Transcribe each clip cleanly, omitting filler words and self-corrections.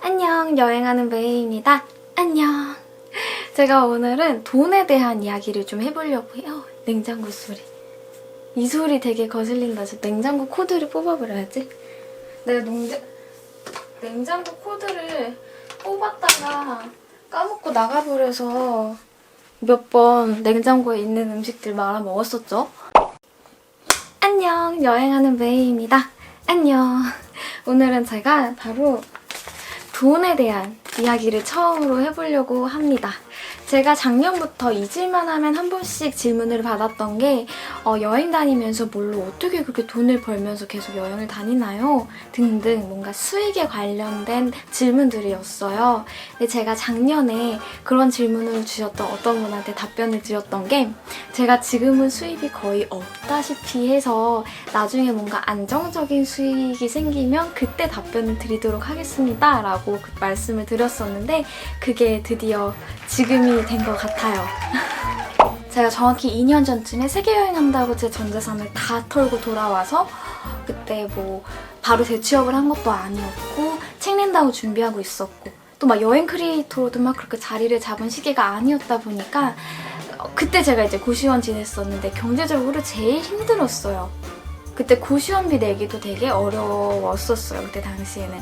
안녕, 여행하는 메이입니다. 안녕. 제가 오늘은 돈에 대한 이야기를 좀 해보려고 해요. 냉장고 소리. 이 소리 되게 거슬린다. 저 냉장고 코드를 뽑아버려야지. 내가 냉장고 코드를 뽑았다가 까먹고 나가버려서 몇 번 냉장고에 있는 음식들 말아 먹었었죠. 안녕, 여행하는 메이입니다. 안녕. 오늘은 제가 바로 돈에 대한 이야기를 처음으로 해보려고 합니다. 제가 작년부터 잊을만 하면 한 번씩 질문을 받았던 게 여행 다니면서 뭘로 어떻게 그렇게 돈을 벌면서 계속 여행을 다니나요? 등등 뭔가 수익에 관련된 질문들이었어요. 근데 제가 작년에 그런 질문을 주셨던 어떤 분한테 답변을 드렸던 게 제가 지금은 수입이 거의 없다시피 해서 나중에 뭔가 안정적인 수익이 생기면 그때 답변을 드리도록 하겠습니다 라고 그 말씀을 드렸었는데 그게 드디어 지금이 된 것 같아요. 제가 정확히 2년 전쯤에 세계 여행한다고 제 전 재산을 다 털고 돌아와서 그때 뭐 바로 재취업을 한 것도 아니었고 책 낸다고 준비하고 있었고 또 막 여행 크리에이터로도 막 그렇게 자리를 잡은 시기가 아니었다 보니까 그때 제가 이제 고시원 지냈었는데 경제적으로 제일 힘들었어요. 그때 고시원비 내기도 되게 어려웠었어요. 그때 당시에는.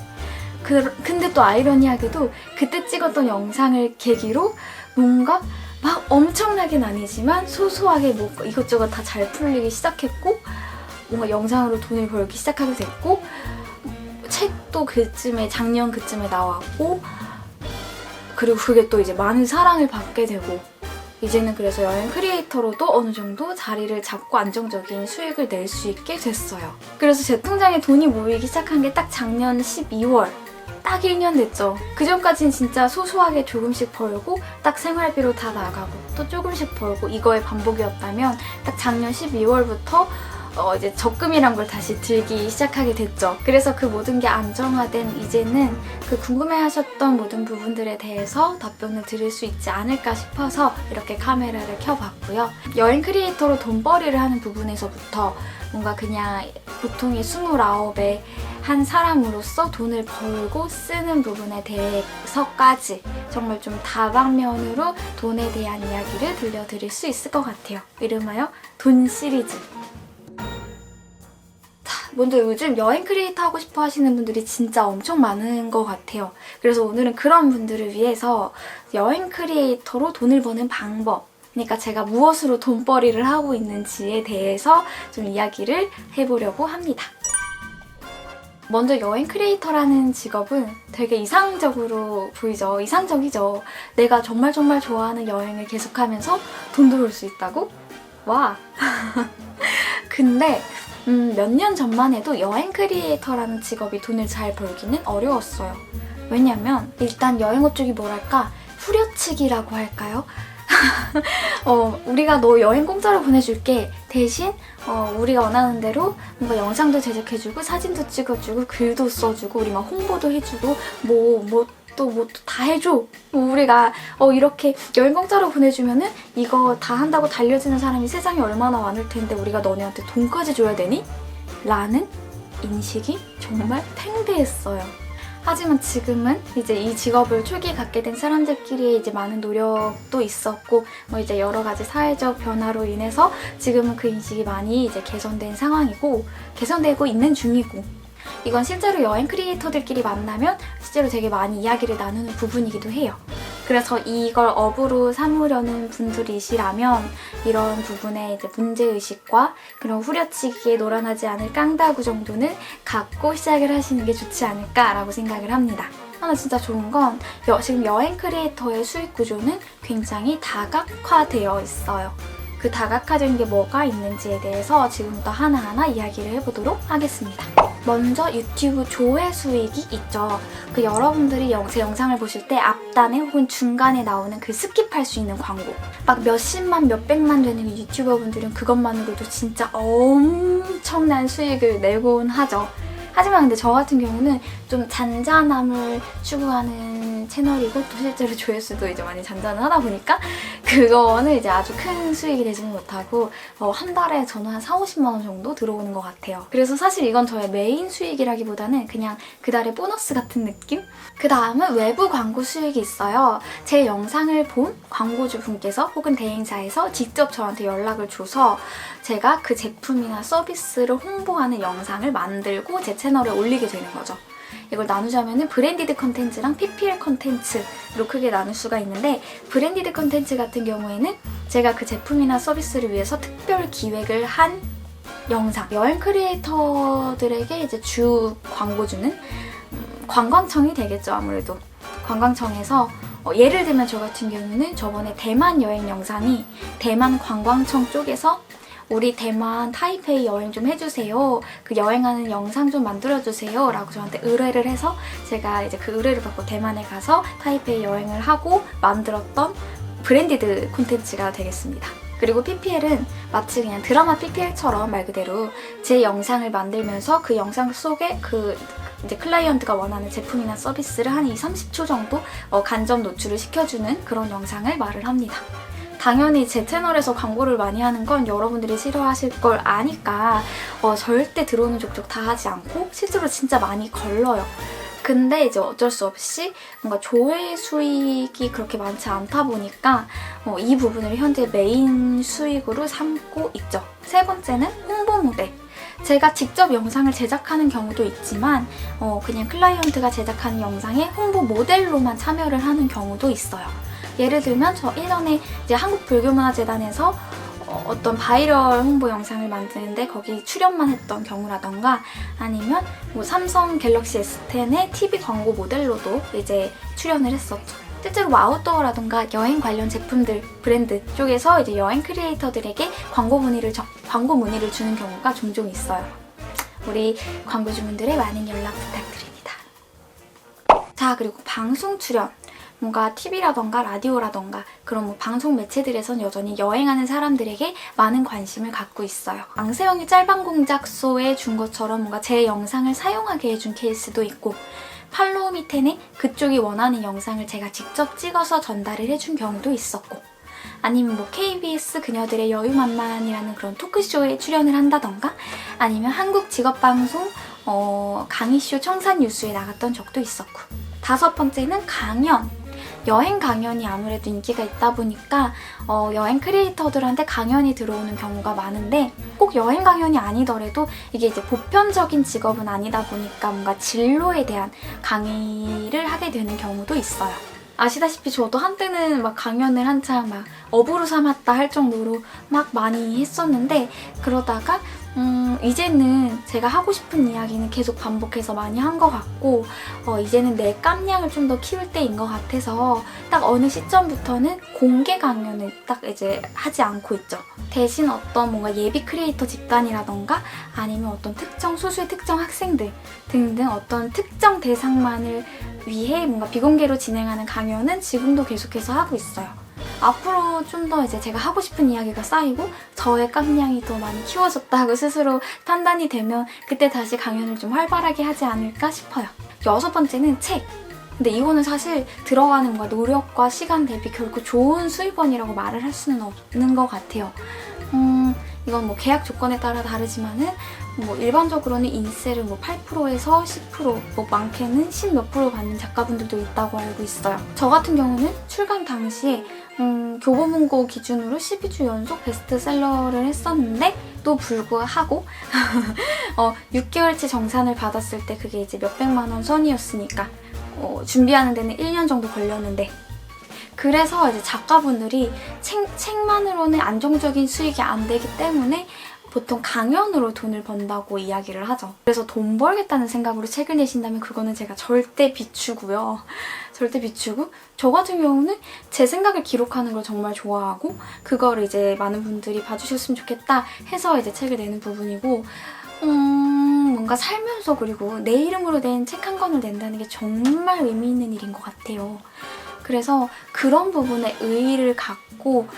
근데 또 아이러니하게도 그때 찍었던 영상을 계기로 뭔가 막 엄청나게는 아니지만 소소하게 뭐 이것저것 다 잘 풀리기 시작했고 뭔가 영상으로 돈을 벌기 시작하게 됐고 책도 그쯤에 작년 그쯤에 나왔고 그리고 그게 또 이제 많은 사랑을 받게 되고 이제는 그래서 여행 크리에이터로도 어느 정도 자리를 잡고 안정적인 수익을 낼 수 있게 됐어요. 그래서 제 통장에 돈이 모이기 시작한 게 딱 작년 12월 딱 1년 됐죠. 그 전까지는 진짜 소소하게 조금씩 벌고 딱 생활비로 다 나가고 또 조금씩 벌고 이거의 반복이었다면 딱 작년 12월부터 이제 적금이란 걸 다시 들기 시작하게 됐죠. 그래서 그 모든 게 안정화된 이제는 그 궁금해하셨던 모든 부분들에 대해서 답변을 드릴 수 있지 않을까 싶어서 이렇게 카메라를 켜봤고요. 여행 크리에이터로 돈벌이를 하는 부분에서부터 뭔가 그냥 보통의 29의 한 사람으로서 돈을 벌고 쓰는 부분에 대해서까지 정말 좀 다방면으로 돈에 대한 이야기를 들려드릴 수 있을 것 같아요. 이름하여 돈 시리즈. 먼저 요즘 여행 크리에이터 하고 싶어 하시는 분들이 진짜 엄청 많은 것 같아요. 그래서 오늘은 그런 분들을 위해서 여행 크리에이터로 돈을 버는 방법, 그러니까 제가 무엇으로 돈벌이를 하고 있는지에 대해서 좀 이야기를 해보려고 합니다. 먼저 여행 크리에이터라는 직업은 되게 이상적으로 보이죠. 이상적이죠. 내가 정말 좋아하는 여행을 계속하면서 돈도 벌 수 있다고? 와! 근데 몇 년 전만 해도 여행 크리에이터라는 직업이 돈을 잘 벌기는 어려웠어요. 왜냐면 일단 여행업 쪽이 뭐랄까 후려치기라고 할까요? 우리가 너 여행 공짜로 보내줄게. 대신 우리가 원하는 대로 뭔가 영상도 제작해주고 사진도 찍어주고 글도 써주고 우리 막 홍보도 해주고 뭐 또 다 해줘. 뭐 우리가 이렇게 여행 공짜로 보내주면은 이거 다 한다고 달려지는 사람이 세상에 얼마나 많을 텐데 우리가 너네한테 돈까지 줘야 되니? 라는 인식이 정말 팽배했어요. 하지만 지금은 이제 이 직업을 초기에 갖게 된 사람들끼리 이제 많은 노력도 있었고 뭐 이제 여러 가지 사회적 변화로 인해서 지금은 그 인식이 많이 이제 개선된 상황이고 개선되고 있는 중이고 이건 실제로 여행 크리에이터들끼리 만나면 실제로 되게 많이 이야기를 나누는 부분이기도 해요. 그래서 이걸 업으로 삼으려는 분들이시라면 이런 부분에 이제 문제의식과 그런 후려치기에 노란하지 않을 깡다구 정도는 갖고 시작을 하시는 게 좋지 않을까라고 생각을 합니다. 하나 진짜 좋은 건 지금 여행 크리에이터의 수익 구조는 굉장히 다각화되어 있어요. 그 다각화된 게 뭐가 있는지에 대해서 지금부터 하나하나 이야기를 해보도록 하겠습니다. 먼저 유튜브 조회 수익이 있죠. 그 여러분들이 제 영상을 보실 때 앞단에 혹은 중간에 나오는 그 스킵할 수 있는 광고 막 몇십만 몇백만 되는 유튜버분들은 그것만으로도 진짜 엄청난 수익을 내곤 하죠. 하지만 근데 저 같은 경우는 좀 잔잔함을 추구하는 채널이고 또 실제로 조회수도 이제 많이 잔잔을 하다 보니까 그거는 이제 아주 큰 수익이 되지는 못하고 한 달에 저는 한 40~50만 원 정도 들어오는 것 같아요. 그래서 사실 이건 저의 메인 수익이라기보다는 그냥 그달의 보너스 같은 느낌? 그 다음은 외부 광고 수익이 있어요. 제 영상을 본 광고주 분께서 혹은 대행사에서 직접 저한테 연락을 줘서 제가 그 제품이나 서비스를 홍보하는 영상을 만들고 제 채널에 올리게 되는 거죠. 이걸 나누자면 브랜디드 컨텐츠랑 PPL 컨텐츠로 크게 나눌 수가 있는데, 브랜디드 컨텐츠 같은 경우에는 제가 그 제품이나 서비스를 위해서 특별 기획을 한 영상, 여행 크리에이터들에게 이제 주 광고주는 관광청이 되겠죠. 아무래도 관광청에서 예를 들면 저 같은 경우는 저번에 대만 여행 영상이 대만 관광청 쪽에서 우리 대만 타이페이 여행 좀 해주세요. 그 여행하는 영상 좀 만들어주세요. 라고 저한테 의뢰를 해서 제가 이제 그 의뢰를 받고 대만에 가서 타이페이 여행을 하고 만들었던 브랜디드 콘텐츠가 되겠습니다. 그리고 PPL은 마치 그냥 드라마 PPL처럼 말 그대로 제 영상을 만들면서 그 영상 속에 이제 클라이언트가 원하는 제품이나 서비스를 한 20~30초 정도 간접 노출을 시켜주는 그런 영상을 말을 합니다. 당연히 제 채널에서 광고를 많이 하는 건 여러분들이 싫어하실 걸 아니까 절대 들어오는 족족 다 하지 않고 실제로 진짜 많이 걸러요. 근데 이제 어쩔 수 없이 뭔가 조회 수익이 그렇게 많지 않다 보니까 이 부분을 현재 메인 수익으로 삼고 있죠. 세 번째는 홍보 모델. 제가 직접 영상을 제작하는 경우도 있지만 그냥 클라이언트가 제작하는 영상에 홍보 모델로만 참여를 하는 경우도 있어요. 예를 들면 저 예전에 이제 한국불교문화재단에서 어떤 바이럴 홍보 영상을 만드는데 거기 출연만 했던 경우라던가 아니면 뭐 삼성 갤럭시 S10의 TV 광고 모델로도 이제 출연을 했었죠. 실제로 뭐 아웃도어라던가 여행 관련 제품들 브랜드 쪽에서 이제 여행 크리에이터들에게 광고 문의를 주는 경우가 종종 있어요. 우리 광고주분들의 많은 연락 부탁드립니다. 자, 그리고 방송 출연. 뭔가 TV라던가 라디오라던가 그런 뭐 방송 매체들에선 여전히 여행하는 사람들에게 많은 관심을 갖고 있어요. 앙세영이 짤방공작소에 준 것처럼 뭔가 제 영상을 사용하게 해준 케이스도 있고, 팔로우미텐에 그쪽이 원하는 영상을 제가 직접 찍어서 전달을 해준 경우도 있었고, 아니면 뭐 KBS 그녀들의 여유만만이라는 그런 토크쇼에 출연을 한다던가 아니면 한국직업방송 강의쇼 청산뉴스에 나갔던 적도 있었고, 다섯 번째는 강연. 여행 강연이 아무래도 인기가 있다 보니까 여행 크리에이터들한테 강연이 들어오는 경우가 많은데, 꼭 여행 강연이 아니더라도 이게 이제 보편적인 직업은 아니다 보니까 뭔가 진로에 대한 강의를 하게 되는 경우도 있어요. 아시다시피 저도 한때는 막 강연을 한창 막 업으로 삼았다 할 정도로 막 많이 했었는데, 그러다가 이제는 제가 하고 싶은 이야기는 계속 반복해서 많이 한 것 같고 이제는 내 깜냥을 좀 더 키울 때인 것 같아서 딱 어느 시점부터는 공개 강연을 딱 이제 하지 않고 있죠. 대신 어떤 뭔가 예비 크리에이터 집단이라던가 아니면 어떤 특정 소수의 특정 학생들 등등 어떤 특정 대상만을 위해 뭔가 비공개로 진행하는 강연은 지금도 계속해서 하고 있어요. 앞으로 좀 더 이제 제가 하고 싶은 이야기가 쌓이고 저의 깜냥이 더 많이 키워졌다고 스스로 판단이 되면 그때 다시 강연을 좀 활발하게 하지 않을까 싶어요. 여섯 번째는 책. 근데 이거는 사실 들어가는 뭔가 노력과 시간 대비 결코 좋은 수입원이라고 말을 할 수는 없는 것 같아요. 이건 뭐 계약 조건에 따라 다르지만은 뭐 일반적으로는 인세를 뭐 8%에서 10%, 뭐 많게는 10 몇 프로 받는 작가분들도 있다고 알고 있어요. 저 같은 경우는 출간 당시에 교보문고 기준으로 12주 연속 베스트셀러를 했었는데 또 불구하고 6개월치 정산을 받았을 때 그게 이제 몇백만 원 선이었으니까 준비하는 데는 1년 정도 걸렸는데, 그래서 이제 작가분들이 책만으로는 안정적인 수익이 안 되기 때문에 보통 강연으로 돈을 번다고 이야기를 하죠. 그래서 돈 벌겠다는 생각으로 책을 내신다면 그거는 제가 절대 비추고요. 절대 비추고, 저 같은 경우는 제 생각을 기록하는 걸 정말 좋아하고 그거를 이제 많은 분들이 봐주셨으면 좋겠다 해서 이제 책을 내는 부분이고, 뭔가 살면서 그리고 내 이름으로 된 책 한 권을 낸다는 게 정말 의미 있는 일인 것 같아요. 그래서 그런 부분에 의의를 갖고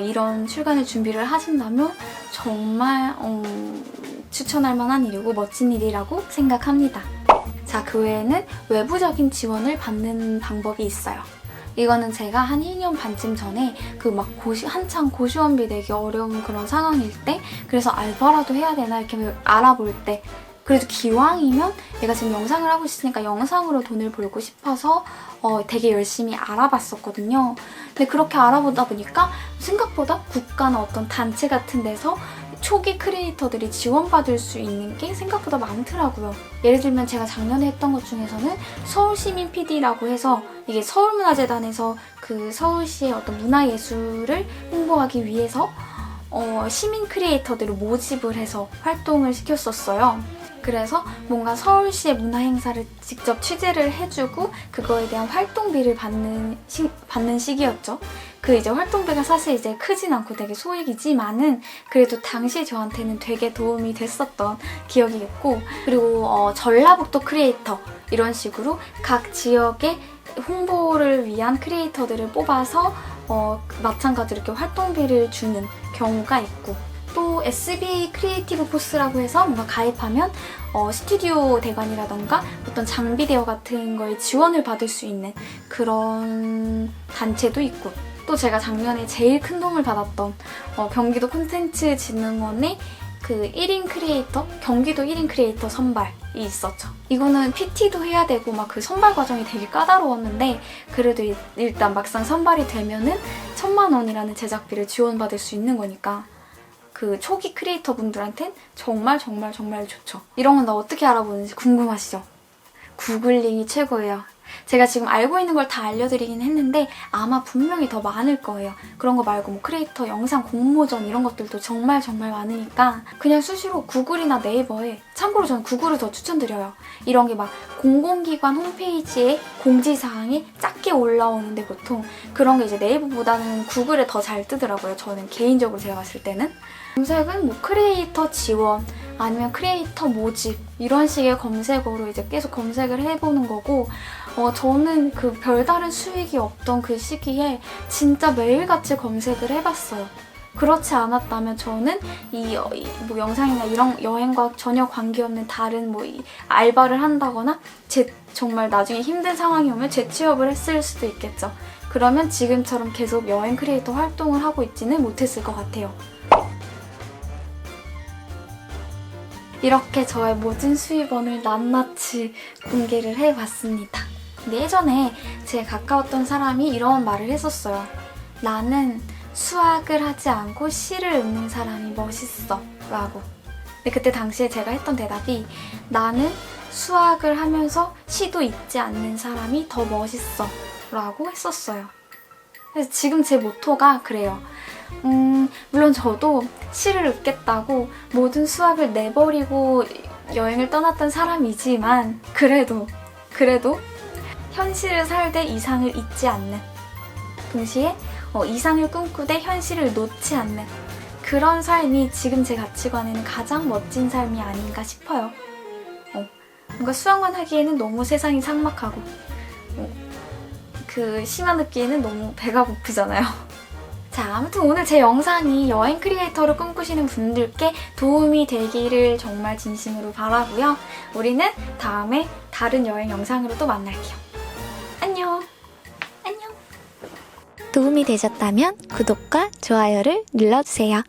이런 출간을 준비를 하신다면 정말 추천할 만한 일이고 멋진 일이라고 생각합니다. 자, 그 외에는 외부적인 지원을 받는 방법이 있어요. 이거는 제가 한 2년 반쯤 전에 그 막 한창 고시원비 내기 어려운 그런 상황일 때, 그래서 알바라도 해야 되나 이렇게 알아볼 때, 그래도 기왕이면 내가 지금 영상을 하고 있으니까 영상으로 돈을 벌고 싶어서 되게 열심히 알아봤었거든요. 근데 그렇게 알아보다 보니까 생각보다 국가나 어떤 단체 같은 데서 초기 크리에이터들이 지원받을 수 있는 게 생각보다 많더라고요. 예를 들면 제가 작년에 했던 것 중에서는 서울시민 PD라고 해서, 이게 서울문화재단에서 그 서울시의 어떤 문화예술을 홍보하기 위해서 시민 크리에이터들을 모집을 해서 활동을 시켰었어요. 그래서 뭔가 서울시의 문화행사를 직접 취재를 해주고 그거에 대한 활동비를 받는 시기였죠. 그 이제 활동비가 사실 이제 크진 않고 되게 소액이지만은 그래도 당시 저한테는 되게 도움이 됐었던 기억이 있고, 그리고 전라북도 크리에이터 이런 식으로 각 지역의 홍보를 위한 크리에이터들을 뽑아서 마찬가지로 이렇게 활동비를 주는 경우가 있고, 또 SB 크리에이티브 포스라고 해서 뭔가 가입하면 스튜디오 대관이라던가 어떤 장비 대여 같은 거에 지원을 받을 수 있는 그런 단체도 있고, 또 제가 작년에 제일 큰 도움을 받았던 경기도 콘텐츠진흥원의 그 1인 크리에이터, 경기도 1인 크리에이터 선발이 있었죠. 이거는 PT도 해야 되고 막 그 선발 과정이 되게 까다로웠는데, 그래도 일단 막상 선발이 되면은 1,000만 원이라는 제작비를 지원받을 수 있는 거니까 그 초기 크리에이터 분들한텐 정말 좋죠. 이런 건 나 어떻게 알아보는지 궁금하시죠? 구글링이 최고예요. 제가 지금 알고 있는 걸 다 알려드리긴 했는데 아마 분명히 더 많을 거예요. 그런 거 말고 뭐 크리에이터 영상 공모전 이런 것들도 정말 많으니까 그냥 수시로 구글이나 네이버에, 참고로 저는 구글을 더 추천드려요. 이런 게 막 공공기관 홈페이지에 공지사항이 작게 올라오는데 보통 그런 게 이제 네이버보다는 구글에 더 잘 뜨더라고요. 저는 개인적으로 제가 봤을 때는. 검색은 뭐 크리에이터 지원 아니면 크리에이터 모집 이런 식의 검색어로 이제 계속 검색을 해보는 거고, 저는 그 별다른 수익이 없던 그 시기에 진짜 매일같이 검색을 해봤어요. 그렇지 않았다면 저는 뭐 영상이나 이런 여행과 전혀 관계없는 다른 뭐 알바를 한다거나 정말 나중에 힘든 상황이 오면 재취업을 했을 수도 있겠죠. 그러면 지금처럼 계속 여행 크리에이터 활동을 하고 있지는 못했을 것 같아요. 이렇게 저의 모든 수입원을 낱낱이 공개를 해봤습니다. 근데 예전에 제 가까웠던 사람이 이런 말을 했었어요. 나는 수학을 하지 않고 시를 읽는 사람이 멋있어 라고. 근데 그때 당시에 제가 했던 대답이, 나는 수학을 하면서 시도 읽지 않는 사람이 더 멋있어 라고 했었어요. 그래서 지금 제 모토가 그래요. 물론 저도 시를 읽겠다고 모든 수학을 내버리고 여행을 떠났던 사람이지만 그래도 현실을 살되 이상을 잊지 않는, 동시에 이상을 꿈꾸되 현실을 놓지 않는 그런 삶이 지금 제 가치관에는 가장 멋진 삶이 아닌가 싶어요. 뭔가 수학만 하기에는 너무 세상이 삭막하고 그 시만 듣기에는 너무 배가 고프잖아요. 자, 아무튼 오늘 제 영상이 여행 크리에이터를 꿈꾸시는 분들께 도움이 되기를 정말 진심으로 바라고요. 우리는 다음에 다른 여행 영상으로 또 만날게요. 안녕. 안녕. 도움이 되셨다면 구독과 좋아요를 눌러주세요.